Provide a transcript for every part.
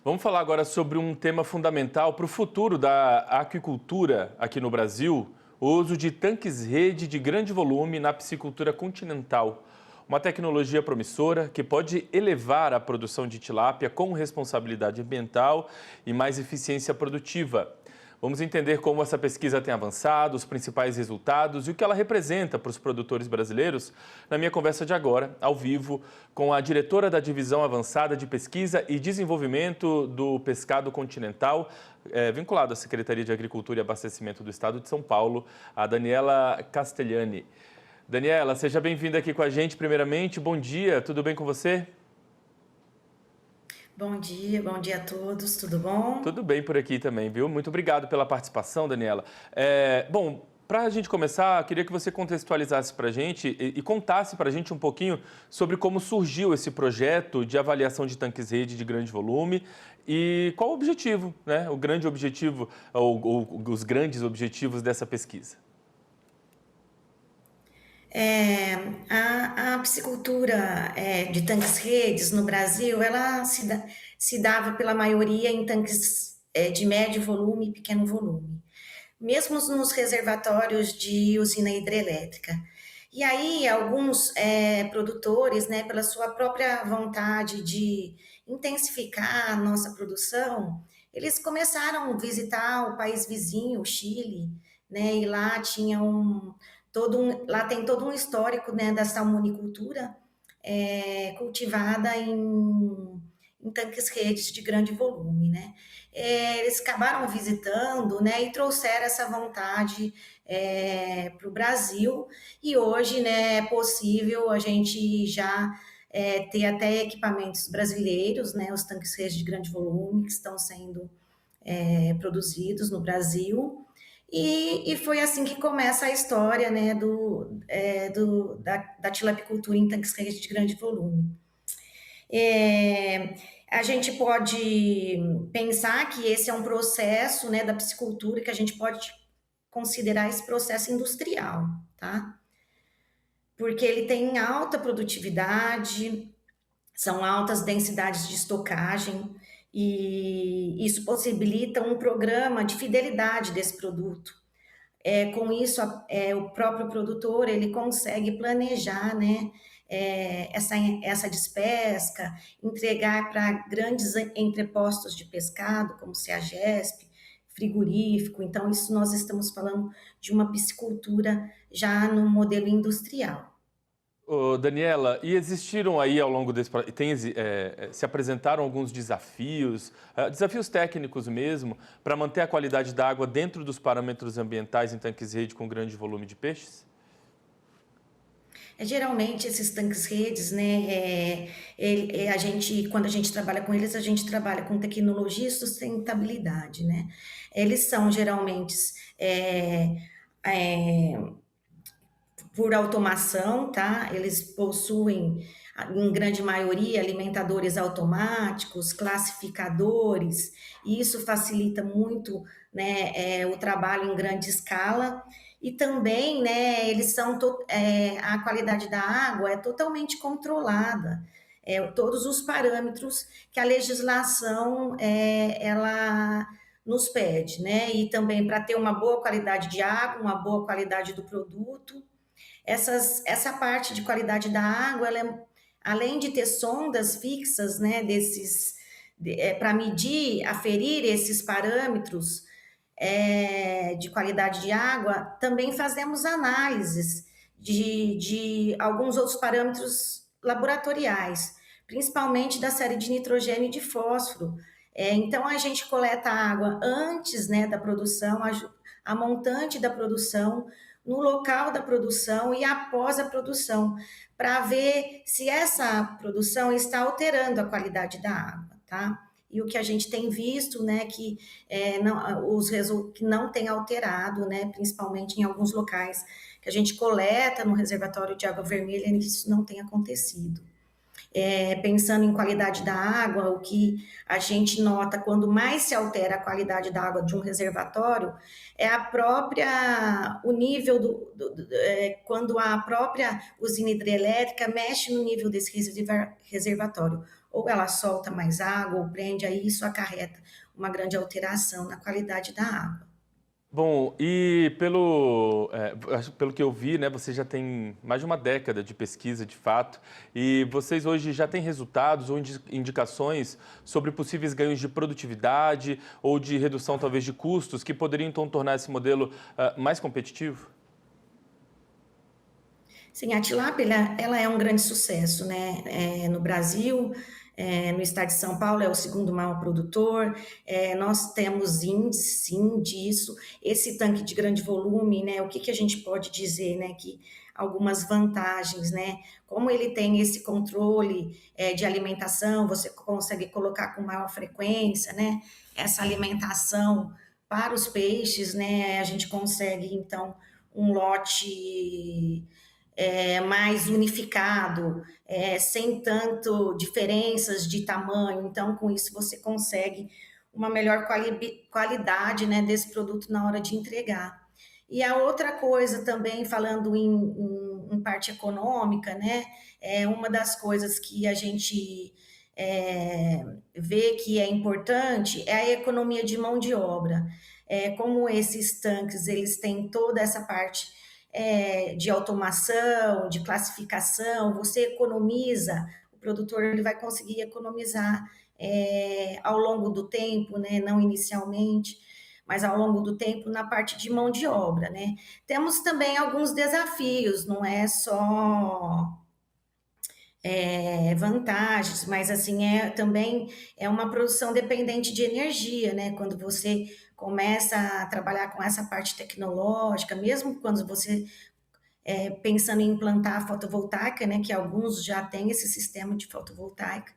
Vamos falar agora sobre um tema fundamental para o futuro da aquicultura aqui no Brasil, o uso de tanques-rede de grande volume na piscicultura continental. Uma tecnologia promissora que pode elevar a produção de tilápia com responsabilidade ambiental e mais eficiência produtiva. Vamos entender como essa pesquisa tem avançado, os principais resultados e o que ela representa para os produtores brasileiros na minha conversa de agora, ao vivo, com a diretora da Divisão Avançada de Pesquisa e Desenvolvimento do Pescado Continental, vinculado à Secretaria de Agricultura e Abastecimento do Estado de São Paulo, a Daniela Castellani. Daniela, seja bem-vinda aqui com a gente, primeiramente. Bom dia, tudo bem com você? Bom dia a todos, tudo bom? Tudo bem por aqui também, viu? Muito obrigado pela participação, Daniela. Bom, para a gente começar, eu queria que você contextualizasse para a gente e contasse para a gente um pouquinho sobre como surgiu esse projeto de avaliação de tanques-rede de grande volume e qual o objetivo, né? O grande objetivo, ou os grandes objetivos dessa pesquisa. A piscicultura de tanques-redes no Brasil, ela se dava pela maioria em tanques de médio volume e pequeno volume, mesmo nos reservatórios de usina hidrelétrica. E aí, alguns produtores, né, pela sua própria vontade de intensificar a nossa produção, eles começaram a visitar o país vizinho, o Chile, né, e lá tinha lá tem todo um histórico, né, da salmonicultura cultivada em tanques-redes de grande volume, né? Eles acabaram visitando, né, e trouxeram essa vontade para o Brasil, e hoje, né, é possível a gente já ter até equipamentos brasileiros, né, os tanques-redes de grande volume que estão sendo produzidos no Brasil, e foi assim que começa a história, né, da tilapicultura em tanques-redes de grande volume. É, a gente pode pensar que esse é um processo, né, da piscicultura, que a gente pode considerar esse processo industrial, tá? Porque ele tem alta produtividade, são altas densidades de estocagem, e isso possibilita um programa de fidelidade desse produto. Com isso, o próprio produtor ele consegue planejar, né, essa despesca, entregar para grandes entrepostos de pescado, como CEAGESP, frigorífico. Então, isso nós estamos falando de uma piscicultura já no modelo industrial. Ô, Daniela, e existiram aí ao longo desse se apresentaram alguns desafios, desafios técnicos mesmo, para manter a qualidade da água dentro dos parâmetros ambientais em tanques-rede com grande volume de peixes? Geralmente esses tanques-redes, né, quando a gente trabalha com eles, a gente trabalha com tecnologia e sustentabilidade, né? Eles são geralmente é, é, por automação, tá? Eles possuem, em grande maioria, alimentadores automáticos, classificadores, e isso facilita muito, né, o trabalho em grande escala. E também, né, a qualidade da água é totalmente controlada. Todos os parâmetros que a legislação ela nos pede, né? E também para ter uma boa qualidade de água, uma boa qualidade do produto. Essa parte de qualidade da água, além de ter sondas fixas, né, para medir, aferir esses parâmetros de qualidade de água, também fazemos análises de alguns outros parâmetros laboratoriais, principalmente da série de nitrogênio e de fósforo. Então, a gente coleta a água antes, né, da produção, a montante da produção, no local da produção e após a produção, para ver se essa produção está alterando a qualidade da água, tá? E o que a gente tem visto, né, que não tem alterado, né, principalmente em alguns locais que a gente coleta no reservatório de água vermelha, isso não tem acontecido. Pensando em qualidade da água, o que a gente nota quando mais se altera a qualidade da água de um reservatório é o nível quando a própria usina hidrelétrica mexe no nível desse reservatório, ou ela solta mais água ou prende, aí isso acarreta uma grande alteração na qualidade da água. Bom, e pelo que eu vi, né, você já tem mais de uma década de pesquisa, de fato, e vocês hoje já têm resultados ou indicações sobre possíveis ganhos de produtividade ou de redução, talvez, de custos que poderiam, então, tornar esse modelo mais competitivo? Sim, a tilápia, ela é um grande sucesso, né? No Brasil, no estado de São Paulo, é o segundo maior produtor. Nós temos índice, sim, disso. Esse tanque de grande volume, né? O que que a gente pode dizer, né? Que algumas vantagens, né? Como ele tem esse controle, de alimentação, você consegue colocar com maior frequência, né? Essa alimentação para os peixes, né? A gente consegue, então, um lote mais unificado, sem tanto diferenças de tamanho. Então, com isso, você consegue uma melhor qualidade, né, desse produto na hora de entregar. E a outra coisa também, falando em parte econômica, né, uma das coisas que a gente vê que é importante é a economia de mão de obra. Como esses tanques, eles têm toda essa parte de automação, de classificação, você economiza, o produtor ele vai conseguir economizar ao longo do tempo, né? Não inicialmente, mas ao longo do tempo na parte de mão de obra, né? Temos também alguns desafios, não é só vantagens, mas assim também é uma produção dependente de energia, né? Quando você começa a trabalhar com essa parte tecnológica, mesmo quando você pensando em implantar a fotovoltaica, né, que alguns já têm esse sistema de fotovoltaica,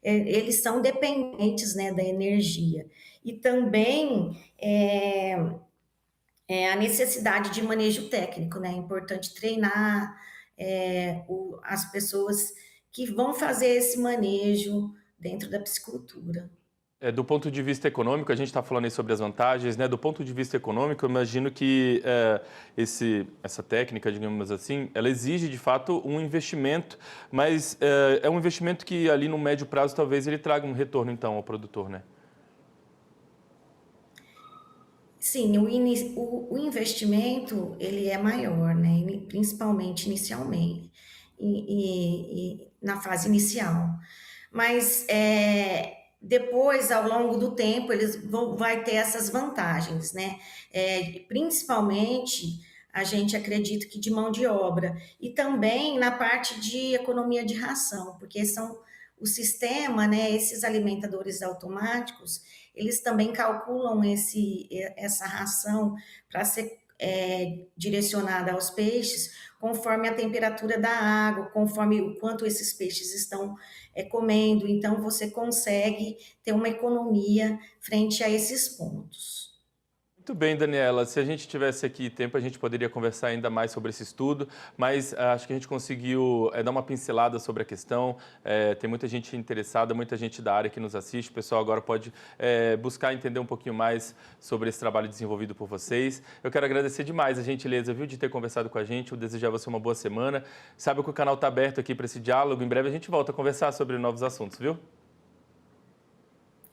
eles são dependentes, né, da energia. E também a necessidade de manejo técnico, né, é importante treinar as pessoas que vão fazer esse manejo dentro da piscicultura. Do ponto de vista econômico, a gente está falando aí sobre as vantagens, né? Do ponto de vista econômico, eu imagino que essa técnica, digamos assim, ela exige de fato um investimento, mas é um investimento que ali no médio prazo talvez ele traga um retorno então ao produtor, né? Sim, o investimento ele é maior, né? Principalmente inicialmente, na fase inicial. Mas depois, ao longo do tempo, vai ter essas vantagens, né? Principalmente, a gente acredita que de mão de obra e também na parte de economia de ração, porque são o sistema, né? Esses alimentadores automáticos, eles também calculam essa ração para ser direcionada aos peixes conforme a temperatura da água, conforme o quanto esses peixes estão comendo. Então, você consegue ter uma economia frente a esses pontos. Muito bem, Daniela. Se a gente tivesse aqui tempo, a gente poderia conversar ainda mais sobre esse estudo, mas acho que a gente conseguiu dar uma pincelada sobre a questão. Tem muita gente interessada, muita gente da área que nos assiste. O pessoal agora pode buscar entender um pouquinho mais sobre esse trabalho desenvolvido por vocês. Eu quero agradecer demais a gentileza, viu, de ter conversado com a gente. Eu desejo a você uma boa semana. Sabe que o canal está aberto aqui para esse diálogo. Em breve a gente volta a conversar sobre novos assuntos, viu?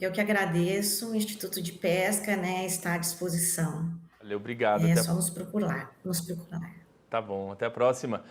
Eu que agradeço, o Instituto de Pesca, né, está à disposição. Valeu, obrigado. É só nos procurar, nos procurar. Tá bom, até a próxima.